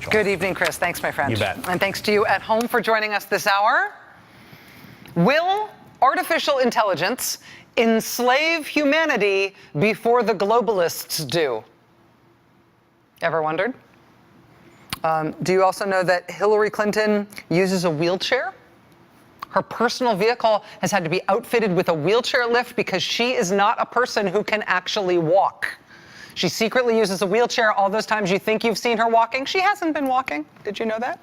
Rachel. Good evening, Chris. Thanks, my friend. You bet. And thanks to you at home for joining us this hour. Will artificial intelligence enslave humanity before the globalists do? Ever wondered? Do you also know that Hillary Clinton uses a wheelchair? Her personal vehicle has had to be outfitted with a wheelchair lift because she is not a person who can actually walk. She secretly uses a wheelchair all those times you think you've seen her walking. She hasn't been walking. Did you know that?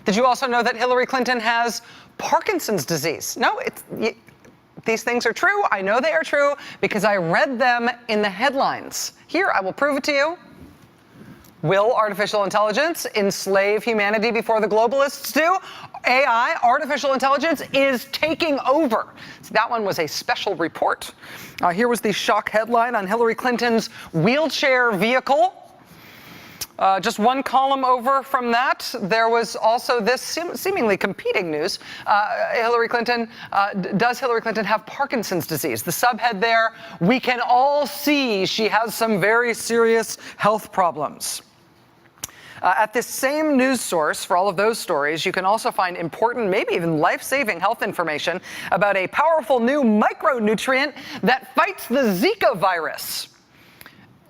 Did you also know that Hillary Clinton has Parkinson's disease? No, these things are true. I know they are true because I read them in the headlines. Here, I will prove it to you. Will artificial intelligence enslave humanity before the globalists do? AI, artificial intelligence, is taking over. So that one was a special report. Here was the shock headline on Hillary Clinton's wheelchair vehicle. Just one column over from that, there was also this seemingly competing news. Does Hillary Clinton have Parkinson's disease? The subhead there, we can all see she has some very serious health problems. At this same news source, for all of those stories, you can also find important, maybe even life-saving health information about a powerful new micronutrient that fights the Zika virus.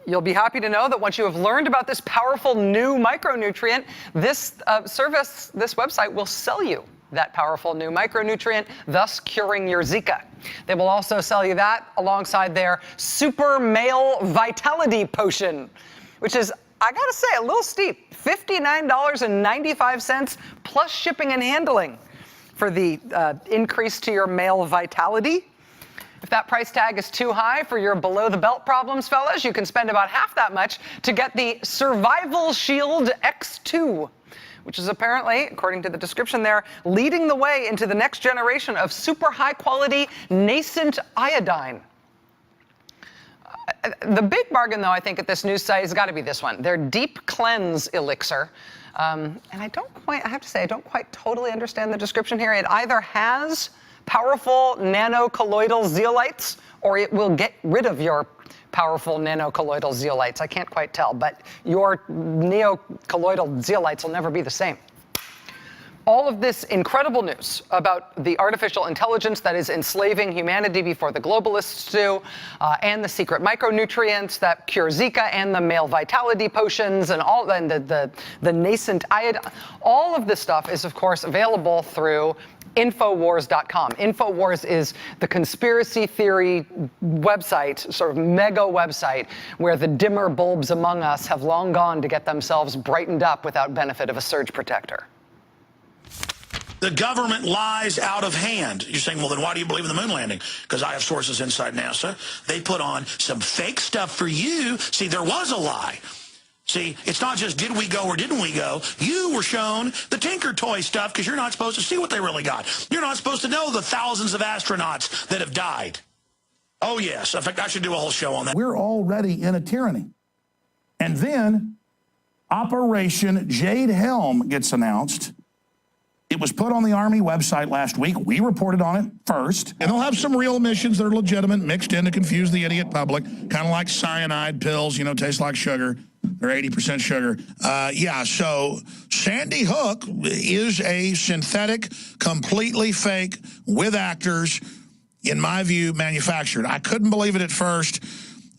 You'll be happy to know that once you have learned about this powerful new micronutrient, this website will sell you that powerful new micronutrient, thus curing your Zika. They will also sell you that alongside their super male vitality potion, which is, I gotta say, a little steep. $59.95 plus shipping and handling for the increase to your male vitality. If that price tag is too high for your below-the-belt problems, fellas, you can spend about half that much to get the Survival Shield X2, which is apparently, according to the description there, leading the way into the next generation of super high-quality nascent iodine. The big bargain, though, I think, at this news site has got to be this one, their Deep Cleanse Elixir. And I have to say, I don't quite totally understand the description here. It either has powerful nanocolloidal zeolites, or it will get rid of your powerful nanocolloidal zeolites. I can't quite tell, but your neocolloidal zeolites will never be the same. All of this incredible news about the artificial intelligence that is enslaving humanity before the globalists do, and the secret micronutrients that cure Zika, and the male vitality potions, and all, and the nascent iodine. All of this stuff is, of course, available through Infowars.com. Infowars is the conspiracy theory website, sort of mega website, where the dimmer bulbs among us have long gone to get themselves brightened up without benefit of a surge protector. The government lies out of hand. You're saying, well, then why do you believe in the moon landing? Because I have sources inside NASA. They put on some fake stuff for you. See, there was a lie. See, it's not just did we go or didn't we go. You were shown the Tinker Toy stuff because you're not supposed to see what they really got. You're not supposed to know the thousands of astronauts that have died. Oh, yes. In fact, I should do a whole show on that. We're already in a tyranny. And then Operation Jade Helm gets announced. It was put on the Army website last week. We reported on it first. And they'll have some real missions that are legitimate mixed in to confuse the idiot public, kind of like cyanide pills, you know, taste like sugar. They're 80% sugar. So Sandy Hook is a synthetic, completely fake, with actors, in my view, manufactured. I couldn't believe it at first.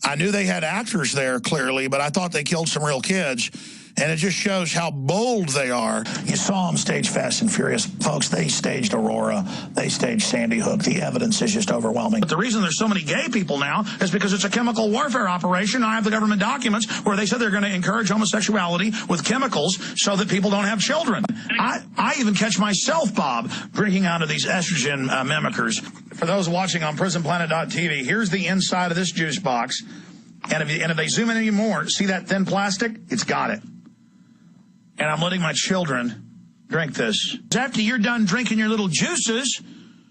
I knew they had actors there, clearly, but I thought they killed some real kids. And it just shows how bold they are. You saw them stage Fast and Furious. Folks, they staged Aurora. They staged Sandy Hook. The evidence is just overwhelming. But the reason there's so many gay people now is because it's a chemical warfare operation. I have the government documents where they said they're going to encourage homosexuality with chemicals so that people don't have children. I even catch myself, Bob, drinking out of these estrogen mimickers. For those watching on PrisonPlanet.tv, here's the inside of this juice box. And if they zoom in any more, see that thin plastic? It's got it. And I'm letting my children drink this. After you're done drinking your little juices,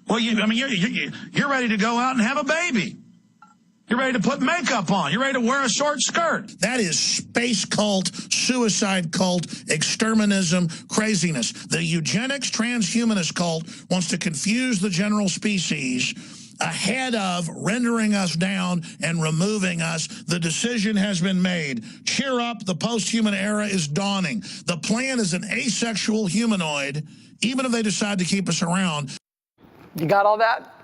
well, you're ready to go out and have a baby. You're ready to put makeup on. You're ready to wear a short skirt. That is space cult, suicide cult, exterminism, craziness. The eugenics transhumanist cult wants to confuse the general species ahead of rendering us down and removing us. The decision has been made. Cheer up, the post-human era is dawning. The plan is an asexual humanoid, even if they decide to keep us around. You got all that?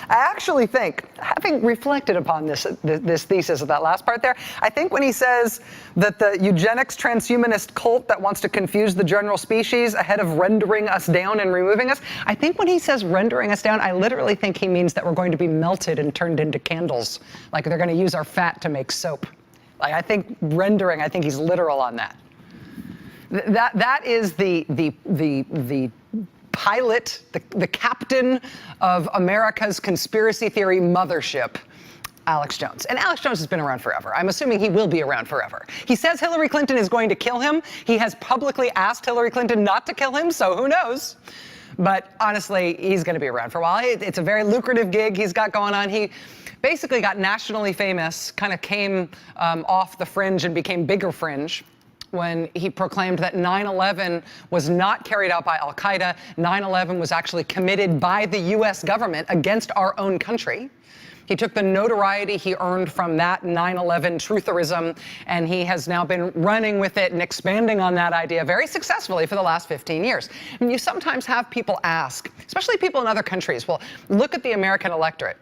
I actually think, having reflected upon this thesis of that last part there, I think when he says that the eugenics transhumanist cult that wants to confuse the general species ahead of rendering us down and removing us, I think when he says rendering us down, I literally think he means that we're going to be melted and turned into candles. Like they're going to use our fat to make soap. Like I think rendering, I think he's literal on that. That is the pilot, the captain of America's conspiracy theory mothership, Alex Jones. And Alex Jones has been around forever. I'm assuming he will be around forever. He says Hillary Clinton is going to kill him. He has publicly asked Hillary Clinton not to kill him, so who knows? But honestly, he's going to be around for a while. It's a very lucrative gig he's got going on. He basically got nationally famous, kind of came off the fringe and became bigger fringe when he proclaimed that 9/11 was not carried out by al-Qaeda. 9/11 was actually committed by the US government against our own country. He took the notoriety he earned from that 9/11 trutherism, and he has now been running with it and expanding on that idea very successfully for the last 15 years. And you sometimes have people ask, especially people in other countries, well, look at the American electorate.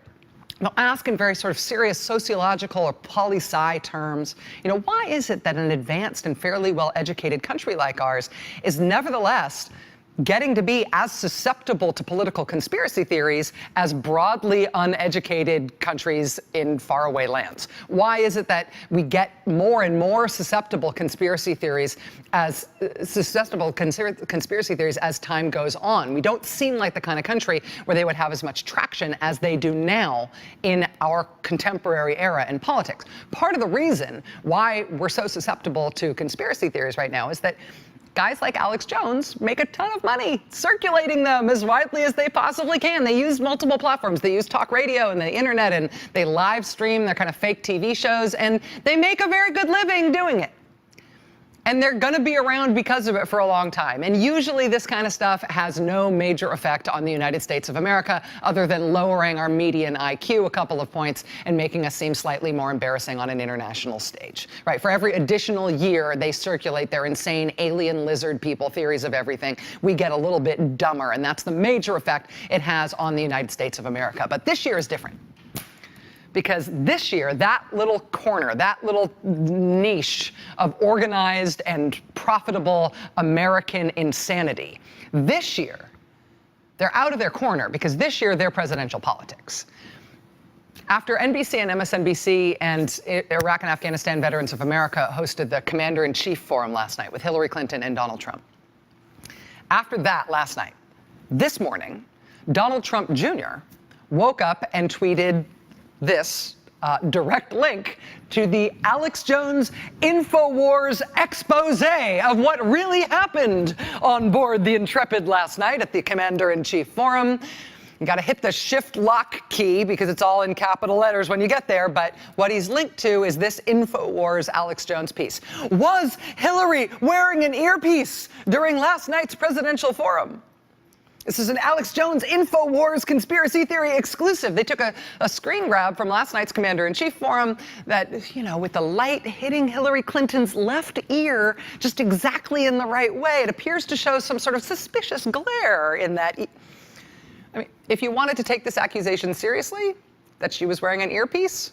They'll ask in very sort of serious sociological or poli-sci terms, why is it that an advanced and fairly well-educated country like ours is nevertheless getting to be as susceptible to political conspiracy theories as broadly uneducated countries in faraway lands? Why is it that we get more and more susceptible conspiracy theories as time goes on? We don't seem like the kind of country where they would have as much traction as they do now in our contemporary era in politics. Part of the reason why we're so susceptible to conspiracy theories right now is that guys like Alex Jones make a ton of money circulating them as widely as they possibly can. They use multiple platforms. They use talk radio and the internet, and they live stream their kind of fake TV shows, and they make a very good living doing it. And they're going to be around because of it for a long time. And usually this kind of stuff has no major effect on the United States of America other than lowering our median IQ a couple of points and making us seem slightly more embarrassing on an international stage. Right? For every additional year they circulate their insane alien lizard people theories of everything, we get a little bit dumber. And that's the major effect it has on the United States of America. But this year is different. Because this year, that little corner, that little niche of organized and profitable American insanity, this year, they're out of their corner because this year they're presidential politics. After NBC and MSNBC and Iraq and Afghanistan Veterans of America hosted the Commander-in-Chief Forum last night with Hillary Clinton and Donald Trump. After that last night, this morning, Donald Trump Jr. woke up and tweeted this direct link to the Alex Jones InfoWars expose of what really happened on board the Intrepid last night at the Commander-in-Chief Forum. You got to hit the shift lock key because it's all in capital letters when you get there. But what he's linked to is this InfoWars Alex Jones piece. Was Hillary wearing an earpiece during last night's presidential forum? This is an Alex Jones InfoWars conspiracy theory exclusive. They took a screen grab from last night's Commander-in-Chief Forum that, with the light hitting Hillary Clinton's left ear just exactly in the right way. It appears to show some sort of suspicious glare in that. I mean, if you wanted to take this accusation seriously, that she was wearing an earpiece,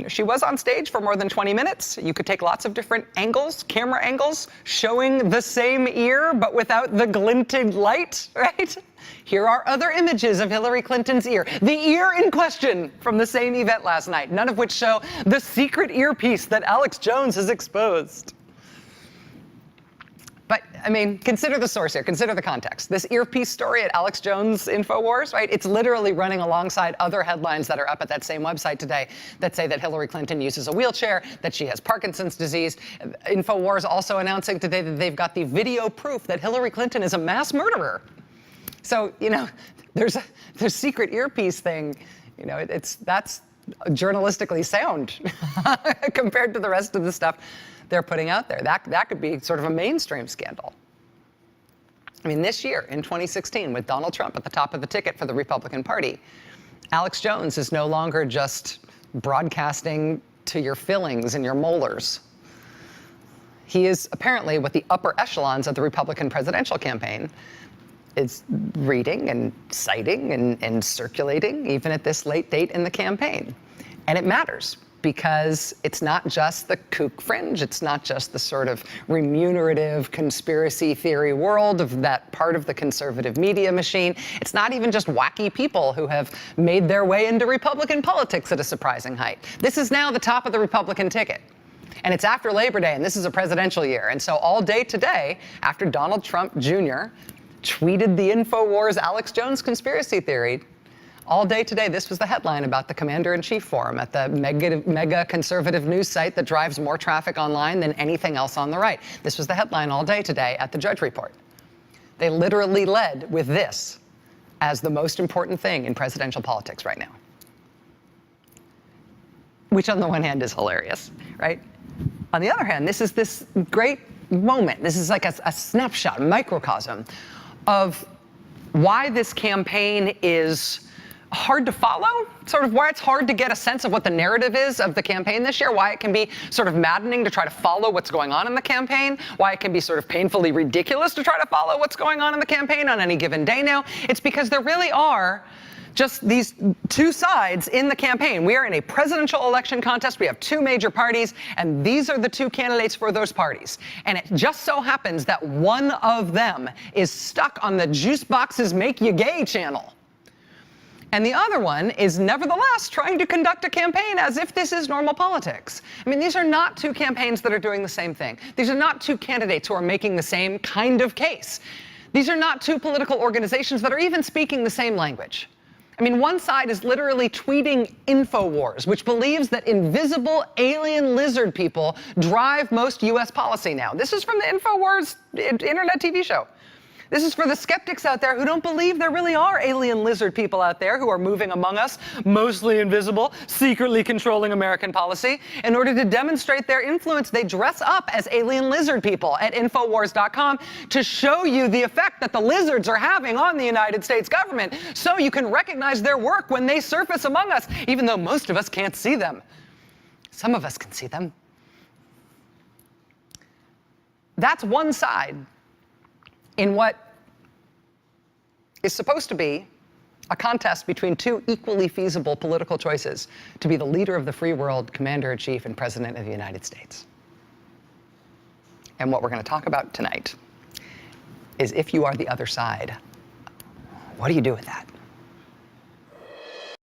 she was on stage for more than 20 minutes. You could take lots of different angles, camera angles, showing the same ear, but without the glinted light, right? Here are other images of Hillary Clinton's ear. The ear in question from the same event last night, none of which show the secret earpiece that Alex Jones has exposed. But, I mean, consider the source here. Consider the context. This earpiece story at Alex Jones InfoWars, right? It's literally running alongside other headlines that are up at that same website today that say that Hillary Clinton uses a wheelchair, that she has Parkinson's disease. InfoWars also announcing today that they've got the video proof that Hillary Clinton is a mass murderer. So, there's secret earpiece thing. That's journalistically sound compared to the rest of the stuff they're putting out there. That could be sort of a mainstream scandal. I mean, this year in 2016, with Donald Trump at the top of the ticket for the Republican Party, Alex Jones is no longer just broadcasting to your fillings and your molars. He is apparently what the upper echelons of the Republican presidential campaign is reading and citing and circulating even at this late date in the campaign. And it matters because it's not just the kook fringe, it's not just the sort of remunerative conspiracy theory world of that part of the conservative media machine. It's not even just wacky people who have made their way into Republican politics at a surprising height. This is now the top of the Republican ticket. And it's after Labor Day, and this is a presidential year. And so all day today, after Donald Trump Jr. tweeted the InfoWars Alex Jones conspiracy theory, all day today, this was the headline about the Commander-in-Chief Forum at the mega conservative news site that drives more traffic online than anything else on the right. This was the headline all day today at the Judge Report. They literally led with this as the most important thing in presidential politics right now. Which on the one hand is hilarious, right? On the other hand, this is this great moment. This is like a snapshot, a microcosm of why this campaign is hard to follow, sort of why it's hard to get a sense of what the narrative is of the campaign this year, why it can be sort of maddening to try to follow what's going on in the campaign, why it can be sort of painfully ridiculous to try to follow what's going on in the campaign on any given day now. It's because there really are just these two sides in the campaign. We are in a presidential election contest. We have two major parties, and these are the two candidates for those parties. And it just so happens that one of them is stuck on the Juice Box's Make You Gay channel. And the other one is nevertheless trying to conduct a campaign as if this is normal politics. I mean, these are not two campaigns that are doing the same thing. These are not two candidates who are making the same kind of case. These are not two political organizations that are even speaking the same language. I mean, one side is literally tweeting InfoWars, which believes that invisible alien lizard people drive most US policy now. This is from the InfoWars internet TV show. This is for the skeptics out there who don't believe there really are alien lizard people out there who are moving among us, mostly invisible, secretly controlling American policy. In order to demonstrate their influence, they dress up as alien lizard people at Infowars.com to show you the effect that the lizards are having on the United States government, so you can recognize their work when they surface among us, even though most of us can't see them. Some of us can see them. That's one side in what is supposed to be a contest between two equally feasible political choices to be the leader of the free world, commander-in-chief, and president of the United States. And what we're going to talk about tonight is if you are the other side, what do you do with that?